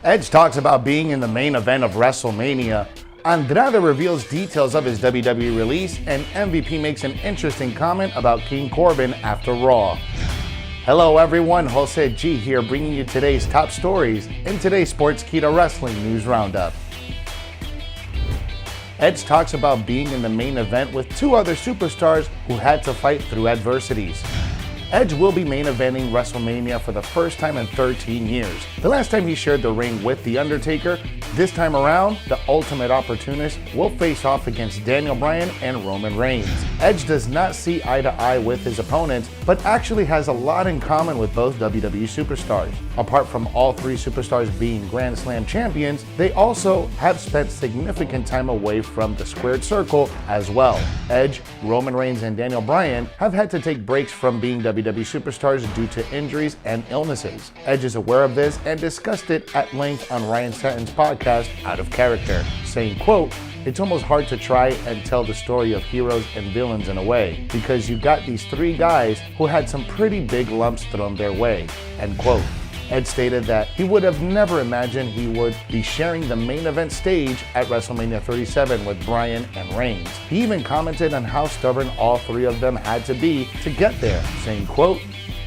Edge talks about being in the main event of WrestleMania. Andrade reveals details of his WWE release, and MVP makes an interesting comment about King Corbin after Raw. Hello everyone, Jose G here bringing you today's top stories in today's Sportskeeda Wrestling News Roundup. Edge talks about being in the main event with two other superstars who had to fight through adversities. Edge will be main eventing WrestleMania for the first time in 13 years. The last time he shared the ring with The Undertaker, this time around, the Ultimate Opportunist will face off against Daniel Bryan and Roman Reigns. Edge does not see eye to eye with his opponents, but actually has a lot in common with both WWE superstars. Apart from all three superstars being Grand Slam champions, they also have spent significant time away from the squared circle as well. Edge, Roman Reigns, and Daniel Bryan have had to take breaks from being WWE superstars due to injuries and illnesses. Edge is aware of this and discussed it at length on Ryan Satin's podcast, Out of Character, saying, quote, "It's almost hard to try and tell the story of heroes and villains in a way, because you got these three guys who had some pretty big lumps thrown their way," end quote. Ed stated that he would have never imagined he would be sharing the main event stage at WrestleMania 37 with Bryan and Reigns. He even commented on how stubborn all three of them had to be to get there, saying, quote,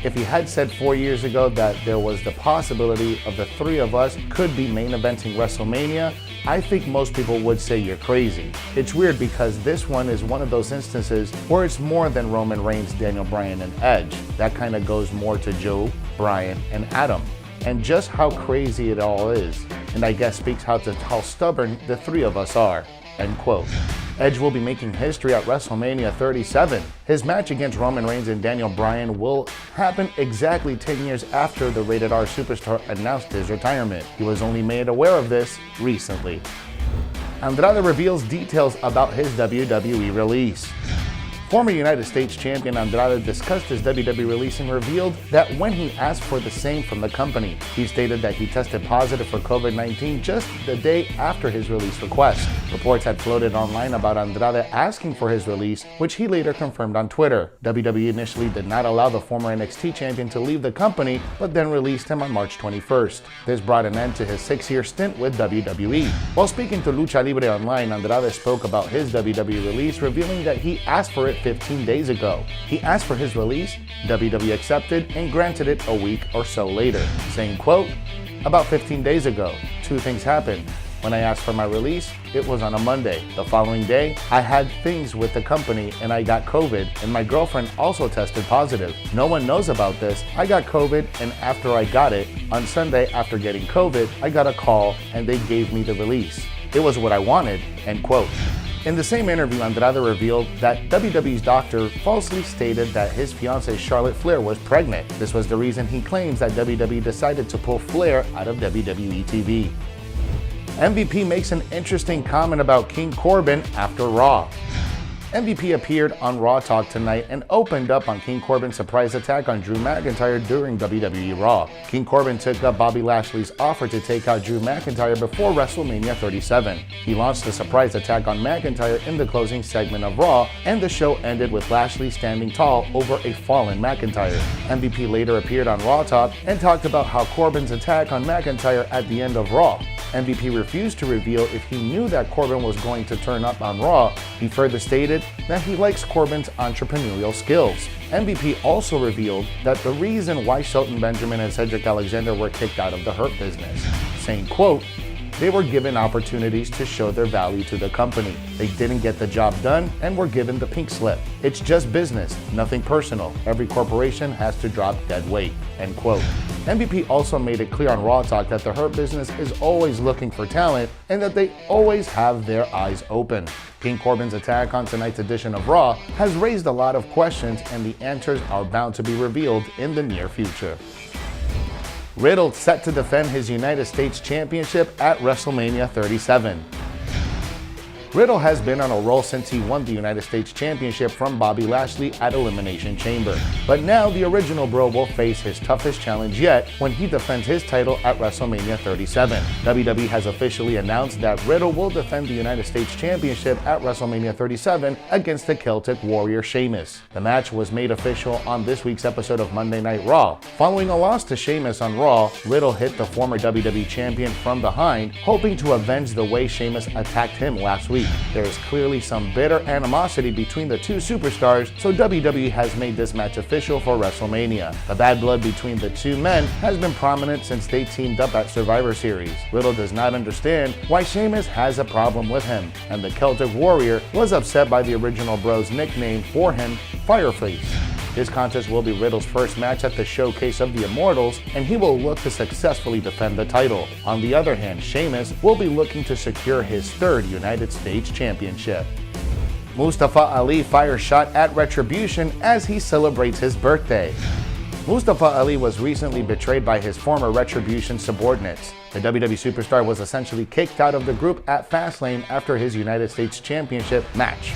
"If he had said 4 years ago that there was the possibility of the three of us could be main eventing WrestleMania, I think most people would say you're crazy. It's weird because this one is one of those instances where it's more than Roman Reigns, Daniel Bryan, and Edge. That kind of goes more to Joe, Bryan, and Adam. And just how crazy it all is. And I guess speaks how stubborn the three of us are," end quote. Edge will be making history at WrestleMania 37. His match against Roman Reigns and Daniel Bryan will happen exactly 10 years after the Rated R superstar announced his retirement. He was only made aware of this recently. Andrade reveals details about his WWE release. Former United States champion Andrade discussed his WWE release and revealed that when he asked for the same from the company, he stated that he tested positive for COVID-19 just the day after his release request. Reports had floated online about Andrade asking for his release, which he later confirmed on Twitter. WWE initially did not allow the former NXT champion to leave the company, but then released him on March 21st. This brought an end to his 6-year stint with WWE. While speaking to Lucha Libre Online, Andrade spoke about his WWE release, revealing that he asked for it 15 days ago. He asked for his release, WWE accepted and granted it a week or so later, saying, quote, "About 15 days ago, two things happened. When I asked for my release, it was on a Monday. The following day, I had things with the company and I got COVID, and my girlfriend also tested positive. No one knows about this. I got COVID, and after I got it, on Sunday after getting COVID, I got a call and they gave me the release. It was what I wanted," end quote. In the same interview, Andrade revealed that WWE's doctor falsely stated that his fiancée Charlotte Flair was pregnant. This was the reason he claims that WWE decided to pull Flair out of WWE TV. MVP makes an interesting comment about King Corbin after Raw. MVP appeared on Raw Talk tonight and opened up on King Corbin's surprise attack on Drew McIntyre during WWE Raw. King Corbin took up Bobby Lashley's offer to take out Drew McIntyre before WrestleMania 37. He launched a surprise attack on McIntyre in the closing segment of Raw, and the show ended with Lashley standing tall over a fallen McIntyre. MVP later appeared on Raw Talk and talked about how Corbin's attack on McIntyre at the end of Raw. MVP refused to reveal if he knew that Corbin was going to turn up on Raw. He further stated that he likes Corbin's entrepreneurial skills. MVP also revealed that the reason why Shelton Benjamin and Cedric Alexander were kicked out of the Hurt Business, saying, quote, "They were given opportunities to show their value to the company. They didn't get the job done and were given the pink slip. It's just business, nothing personal. Every corporation has to drop dead weight," end quote. MVP also made it clear on Raw Talk that the Hurt Business is always looking for talent and that they always have their eyes open. King Corbin's attack on tonight's edition of Raw has raised a lot of questions, and the answers are bound to be revealed in the near future. Riddle set to defend his United States Championship at WrestleMania 37. Riddle has been on a roll since he won the United States Championship from Bobby Lashley at Elimination Chamber. But now the original bro will face his toughest challenge yet when he defends his title at WrestleMania 37. WWE has officially announced that Riddle will defend the United States Championship at WrestleMania 37 against the Celtic Warrior Sheamus. The match was made official on this week's episode of Monday Night Raw. Following a loss to Sheamus on Raw, Riddle hit the former WWE Champion from behind, hoping to avenge the way Sheamus attacked him last week. There is clearly some bitter animosity between the two superstars, so WWE has made this match official for WrestleMania. The bad blood between the two men has been prominent since they teamed up at Survivor Series. Riddle does not understand why Sheamus has a problem with him, and the Celtic Warrior was upset by the original bro's nickname for him, Fireface. This contest will be Riddle's first match at the Showcase of the Immortals, and he will look to successfully defend the title. On the other hand, Sheamus will be looking to secure his third United States Championship. Mustafa Ali fires shot at Retribution as he celebrates his birthday. Mustafa Ali was recently betrayed by his former Retribution subordinates. The WWE superstar was essentially kicked out of the group at Fastlane after his United States Championship match.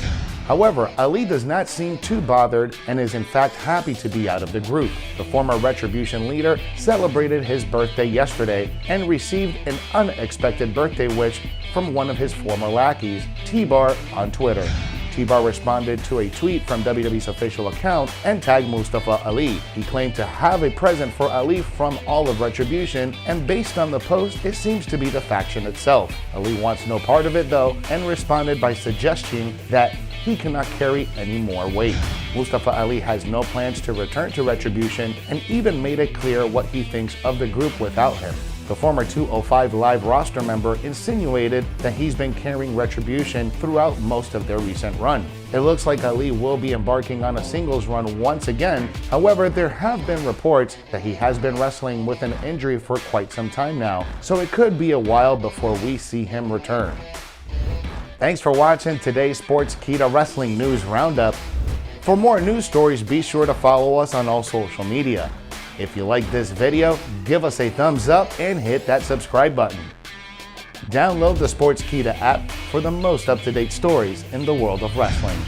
However, Ali does not seem too bothered and is in fact happy to be out of the group. The former Retribution leader celebrated his birthday yesterday and received an unexpected birthday wish from one of his former lackeys, T-Bar, on Twitter. T-Bar responded to a tweet from WWE's official account and tagged Mustafa Ali. He claimed to have a present for Ali from all of Retribution, and based on the post, it seems to be the faction itself. Ali wants no part of it though, and responded by suggesting that he cannot carry any more weight. Mustafa Ali has no plans to return to Retribution and even made it clear what he thinks of the group without him. The former 205 Live roster member insinuated that he's been carrying Retribution throughout most of their recent run. It looks like Ali will be embarking on a singles run once again. However, there have been reports that he has been wrestling with an injury for quite some time now, so it could be a while before we see him return. Thanks for watching today's Sportskeeda Wrestling News Roundup. For more news stories, be sure to follow us on all social media. If you like this video, give us a thumbs up and hit that subscribe button. Download the Sportskeeda app for the most up-to-date stories in the world of wrestling.